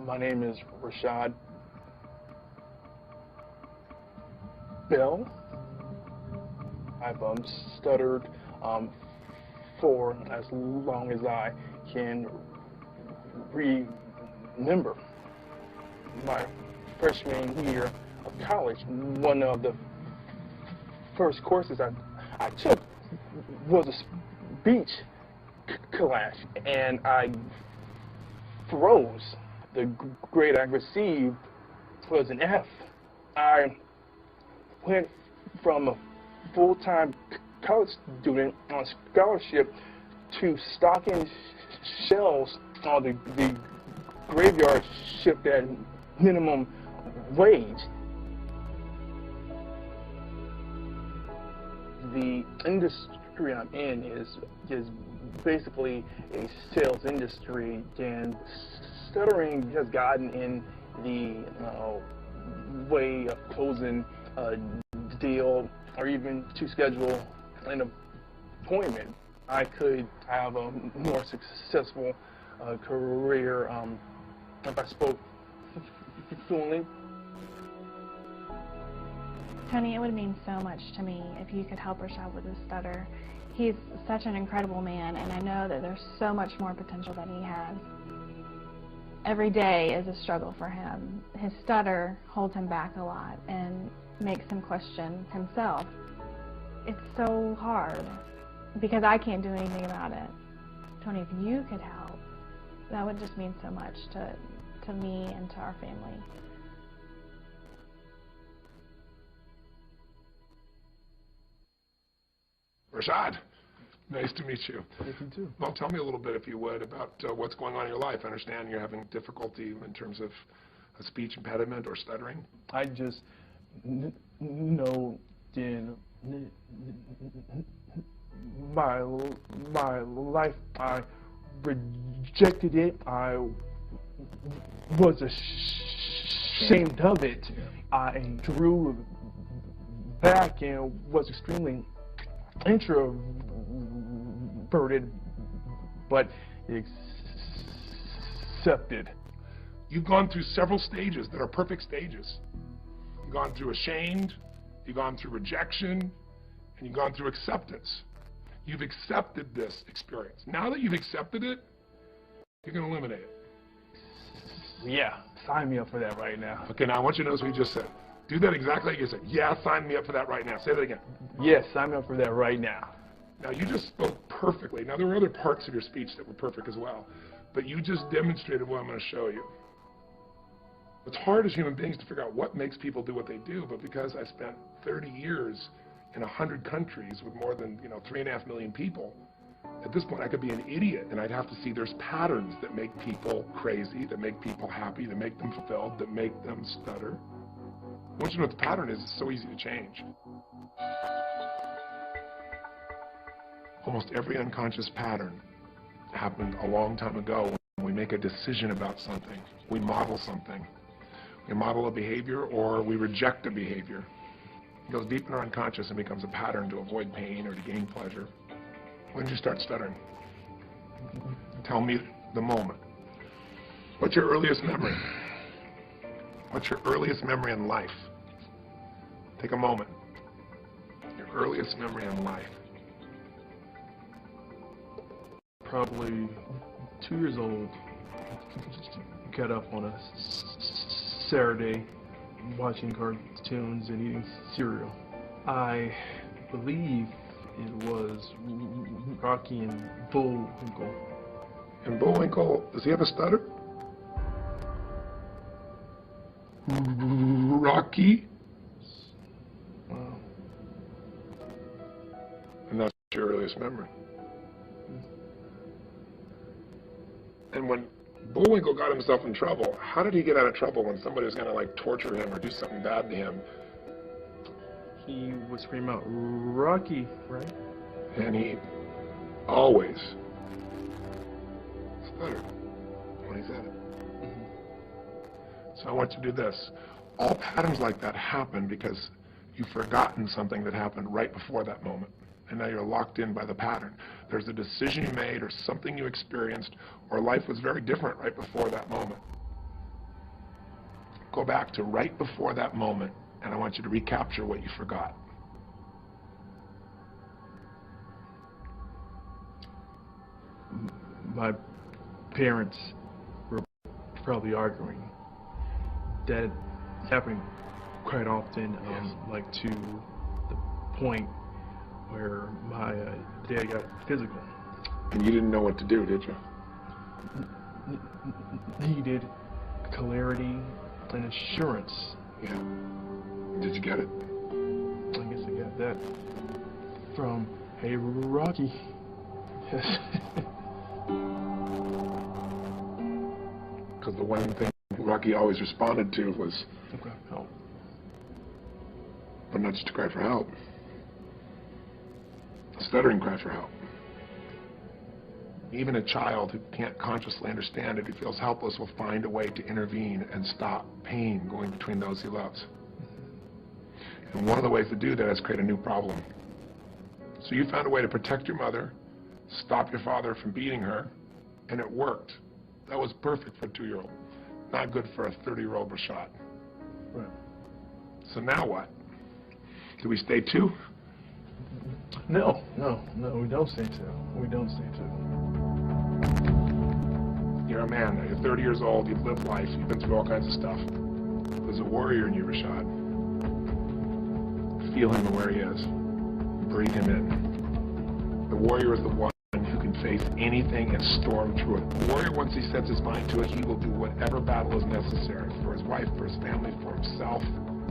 My name is RECHAUD Bell. I've stuttered for as long as I can remember. My freshman year of college, one of the first courses I took was a speech class, and I froze. The grade I received was an F. I went from a full-time college student on scholarship to stocking shelves on the graveyard shift at minimum wage. The industry I'm in is basically a sales industry, and stuttering has gotten in the way of closing a deal or even to schedule an appointment. I could have a more successful career if I spoke fluently. Tony, it would mean so much to me if you could help RECHAUD with his stutter. He's such an incredible man, and I know that there's so much more potential than he has. Every day is a struggle for him. His stutter holds him back a lot and makes him question himself. It's so hard because I can't do anything about it. Tony, if you could help, that would just mean so much to me and to our family. RECHAUD, nice to meet you. Thank you too. Well, tell me a little bit, if you would, about what's going on in your life. I understand you're having difficulty in terms of a speech impediment or stuttering. I just know in my life I rejected it. I was ashamed of it. I drew back and was extremely introverted, but accepted. You've gone through several stages that are perfect stages. You've gone through ashamed, you've gone through rejection, and you've gone through acceptance. You've accepted this experience. Now that you've accepted it, you're going to eliminate it. Yeah, sign me up for that right now. Okay, now I want you to notice what you just said. Do that exactly like you said. Yeah, sign me up for that right now. Say that again. Yes, sign me up for that right now. Now, you just spoke perfectly. Now, there were other parts of your speech that were perfect as well, but you just demonstrated what I'm going to show you. It's hard as human beings to figure out what makes people do what they do, but because I spent 30 years in 100 countries with more than 3.5 million people, at this point I could be an idiot, and I'd have to see there's patterns that make people crazy, that make people happy, that make them fulfilled, that make them stutter. Once you know what the pattern is, it's so easy to change. Almost every unconscious pattern happened a long time ago. When we make a decision about something, we model something. We model a behavior or we reject a behavior. It goes deep in our unconscious and becomes a pattern to avoid pain or to gain pleasure. When did you start stuttering? Tell me the moment. What's your earliest memory? What's your earliest memory in life? Take a moment. Your earliest memory in life. Probably 2 years old. Got up on a Saturday watching cartoons and eating cereal. I believe it was Rocky and Bullwinkle. And Bullwinkle, does he have a stutter? Rocky? Wow. And that's your earliest memory. And when Bullwinkle got himself in trouble, how did he get out of trouble when somebody was going to torture him or do something bad to him? He would scream out, "Rocky," right? And he always stuttered when he said it. So I want you to do this. All patterns like that happen because you've forgotten something that happened right before that moment. And now you're locked in by the pattern. There's a decision you made or something you experienced, or life was very different right before that moment. go back to right before that moment, and I want you to recapture what you forgot. My parents were probably arguing. That is happening quite often, like to the point where my dad got physical. And you didn't know what to do, did you? He did clarity and assurance. Yeah. Did you get it? I guess I got that from Hey Rocky. Yes. Because the one thing Rocky always responded to was, Okay, help. but not just to cry for help. Stuttering cry for help. Even a child who can't consciously understand it, who feels helpless, will find a way to intervene and stop pain going between those he loves. And one of the ways to do that is create a new problem. So you found a way to protect your mother, stop your father from beating her, and it worked. That was perfect for a 2-year-old. Not good for a 30-year-old RECHAUD. Right. So now what? Do we stay 2? No, we don't stay 2. We don't stay 2. You're a man now. You're 30 years old. You've lived life. You've been through all kinds of stuff. There's a warrior in you, RECHAUD. Feel him where he is. Breathe him in. The warrior is the one who can face anything and storm through it. The warrior, once he sets his mind to it, he will do whatever battle is necessary for his wife, for his family, for himself.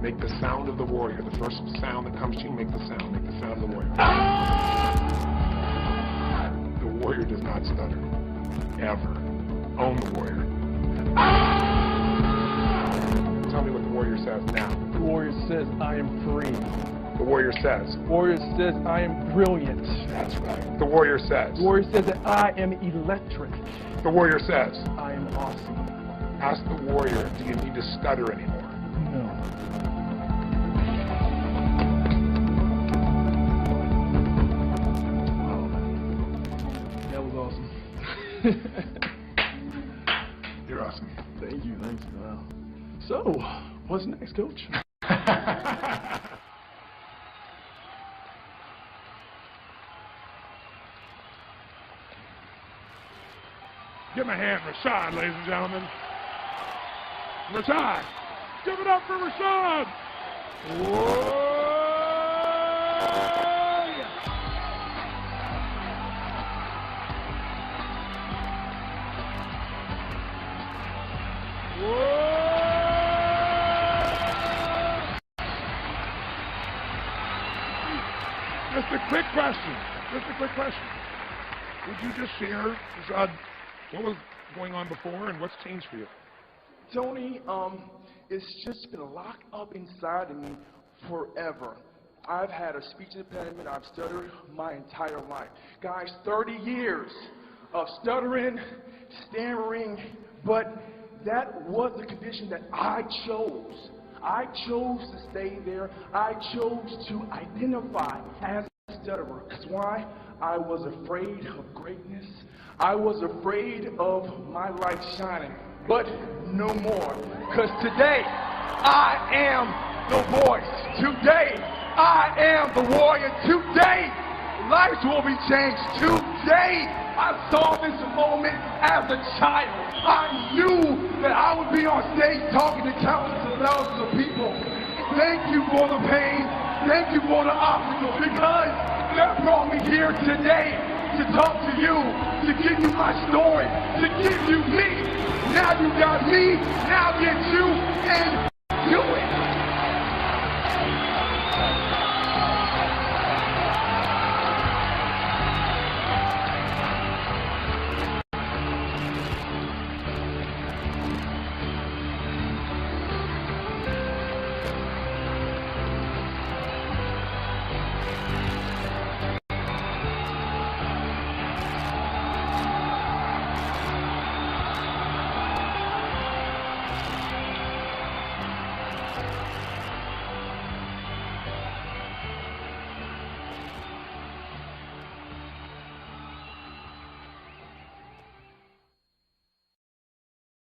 Make the sound of the warrior. The first sound that comes to you, make the sound. Make the sound of the warrior. The warrior does not stutter. Ever. Own the warrior. Tell me what the warrior says now. The warrior says, I am free. The warrior says. The warrior says, I am brilliant. That's right. The warrior says. The warrior says that I am electric. The warrior says. I am awesome. Ask the warrior, do you need to stutter anymore? No. Wow. That was awesome. You're awesome. Thank you, thanks. Wow. So, what's next, Coach? Give him a hand, RECHAUD, ladies and gentlemen. RECHAUD. Give it up for RECHAUD. Whoa! Just a quick question. Would you just share, RECHAUD, what was going on before and what's changed for you? Tony, it's just been locked up inside of me forever. I've had a speech impediment. I've stuttered my entire life. Guys, 30 years of stuttering, stammering, but that was the condition that I chose. I chose to stay there. I chose to identify as a stutterer. Because why? I was afraid of greatness. I was afraid of my light shining. But no more. Because today, I am the voice. Today, I am the warrior. Today, lives will be changed. Today, I saw this moment as a child. I knew that I would be on stage talking to countless of thousands of people. Thank you for the pain. Thank you for the obstacles, because that brought me here today to talk to you, to give you my story, to give you me. Now you got me, now get you, and